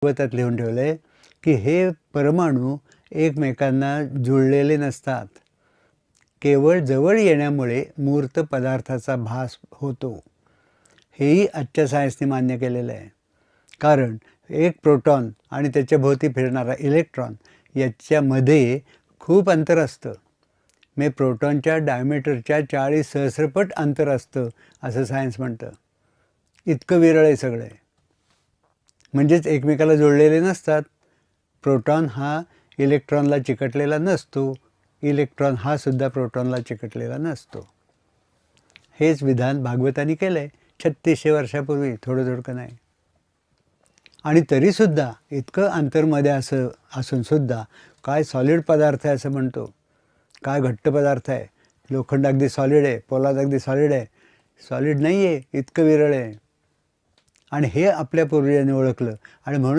भागवतात लिहून ठेवलं आहे की हे परमाणू एकमेकांना जुळलेले नसतात. केवळ जवळ येण्यामुळे मूर्त पदार्थाचा भास होतो. हेही आजच्या सायन्सने मान्य केलेलं आहे. कारण एक प्रोटॉन आणि त्याच्या भोवती फिरणारा इलेक्ट्रॉन याच्यामध्ये खूप अंतर असतं. म्हणजे प्रोटॉनच्या डायमीटरच्या 40 सहस्रपट अंतर असतं असं सायन्स म्हणतं. इतकं विरळ आहे सगळं. म्हणजेच एकमेकाला जोडलेले नसतात. प्रोटॉन हा इलेक्ट्रॉनला चिकटलेला नसतो. इलेक्ट्रॉन हा सुद्धा प्रोटॉनला चिकटलेला नसतो. हेच विधान भागवताने केलं आहे 3600 वर्षापूर्वी, थोडं थोडकं नाही. आणि तरीसुद्धा इतकं अंतरमध्ये असं असूनसुद्धा काय सॉलिड पदार्थ आहे असं म्हणतो. काय घट्ट पदार्थ आहे. लोखंड अगदी सॉलिड आहे, पोलाद अगदी सॉलिड आहे. सॉलिड नाही आहे, इतकं विरळ आहे. आणि हे आपल्या पूर्वजांनी ओळखलं आणि म्हणून